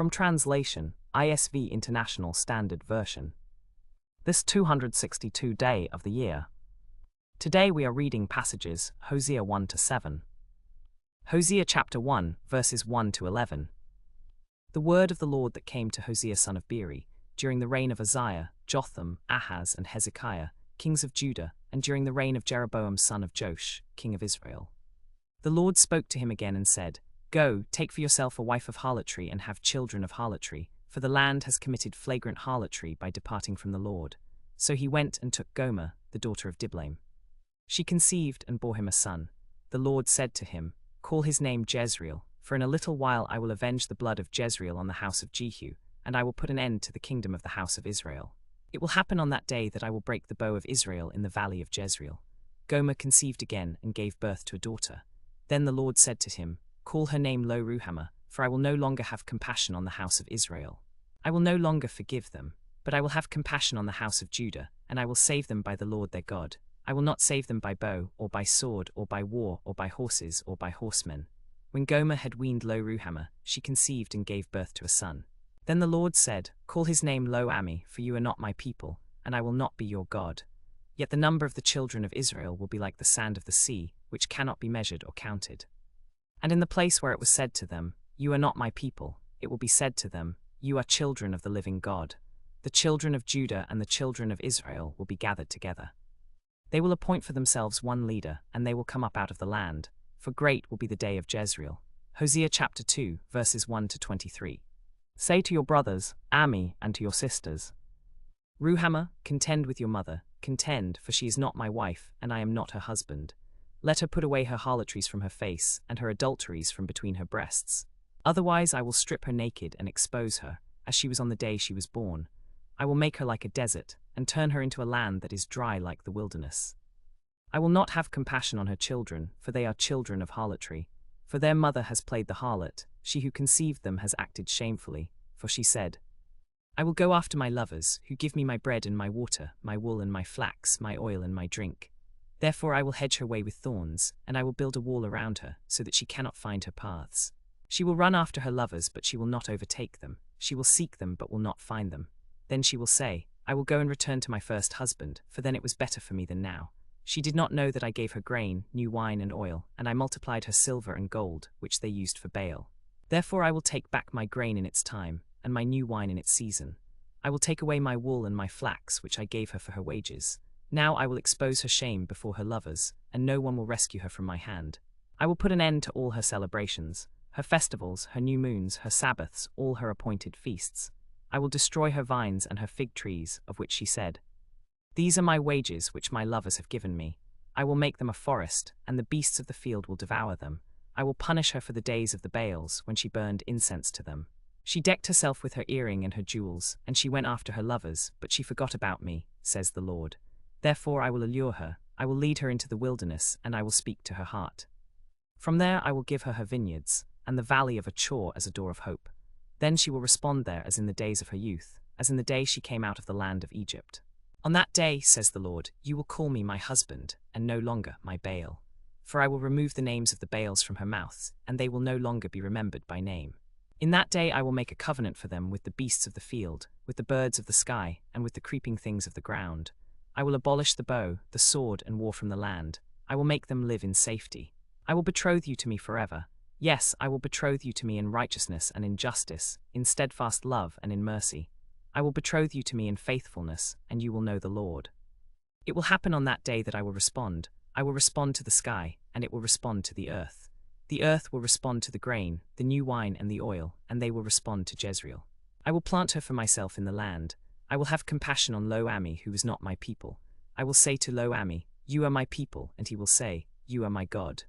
From translation, ISV International Standard Version. This 262 day of the year. Today we are reading passages Hosea 1 to 7. Hosea chapter 1, verses 1 to 11. The word of the Lord that came to Hosea son of Beeri, during the reign of Uzziah, Jotham, Ahaz, and Hezekiah, kings of Judah, and during the reign of Jeroboam son of Joash, king of Israel. The Lord spoke to him again and said, Go, take for yourself a wife of harlotry and have children of harlotry, for the land has committed flagrant harlotry by departing from the Lord. So he went and took Gomer, the daughter of Diblaim. She conceived and bore him a son. The Lord said to him, Call his name Jezreel, for in a little while I will avenge the blood of Jezreel on the house of Jehu, and I will put an end to the kingdom of the house of Israel. It will happen on that day that I will break the bow of Israel in the valley of Jezreel. Gomer conceived again and gave birth to a daughter. Then the Lord said to him, Call her name Lo-Ruhamah, for I will no longer have compassion on the house of Israel. I will no longer forgive them, but I will have compassion on the house of Judah, and I will save them by the Lord their God. I will not save them by bow, or by sword, or by war, or by horses, or by horsemen. When Gomer had weaned Lo-Ruhamah, she conceived and gave birth to a son. Then the Lord said, Call his name Lo-Ammi, for you are not my people, and I will not be your God. Yet the number of the children of Israel will be like the sand of the sea, which cannot be measured or counted. And in the place where it was said to them, You are not my people, it will be said to them, You are children of the living God. The children of Judah and the children of Israel will be gathered together. They will appoint for themselves one leader, and they will come up out of the land, for great will be the day of Jezreel. Hosea chapter 2, verses 1 to 23. Say to your brothers, Ammi, and to your sisters, Ruhamah, contend with your mother, contend, for she is not my wife, and I am not her husband. Let her put away her harlotries from her face, and her adulteries from between her breasts. Otherwise I will strip her naked and expose her, as she was on the day she was born. I will make her like a desert, and turn her into a land that is dry like the wilderness. I will not have compassion on her children, for they are children of harlotry. For their mother has played the harlot, she who conceived them has acted shamefully, for she said, I will go after my lovers, who give me my bread and my water, my wool and my flax, my oil and my drink. Therefore I will hedge her way with thorns, and I will build a wall around her, so that she cannot find her paths. She will run after her lovers, but she will not overtake them. She will seek them, but will not find them. Then she will say, I will go and return to my first husband, for then it was better for me than now. She did not know that I gave her grain, new wine and oil, and I multiplied her silver and gold, which they used for Baal. Therefore I will take back my grain in its time, and my new wine in its season. I will take away my wool and my flax, which I gave her for her wages. Now I will expose her shame before her lovers, and no one will rescue her from my hand. I will put an end to all her celebrations, her festivals, her new moons, her Sabbaths, all her appointed feasts. I will destroy her vines and her fig trees, of which she said, These are my wages which my lovers have given me. I will make them a forest, and the beasts of the field will devour them. I will punish her for the days of the Baals, when she burned incense to them. She decked herself with her earring and her jewels, and she went after her lovers, but she forgot about me, says the Lord. Therefore I will allure her, I will lead her into the wilderness, and I will speak to her heart. From there I will give her her vineyards, and the valley of Achor as a door of hope. Then she will respond there as in the days of her youth, as in the day she came out of the land of Egypt. On that day, says the Lord, you will call me my husband, and no longer my Baal. For I will remove the names of the Baals from her mouth, and they will no longer be remembered by name. In that day I will make a covenant for them with the beasts of the field, with the birds of the sky, and with the creeping things of the ground. I will abolish the bow, the sword, and war from the land. I will make them live in safety. I will betroth you to me forever. Yes, I will betroth you to me in righteousness and in justice, in steadfast love and in mercy. I will betroth you to me in faithfulness, and you will know the Lord. It will happen on that day that I will respond. I will respond to the sky, and it will respond to the earth. The earth will respond to the grain, the new wine and the oil, and they will respond to Jezreel. I will plant her for myself in the land. I will have compassion on Lo-Ammi, who is not my people. I will say to Lo-Ammi, You are my people, and he will say, You are my God.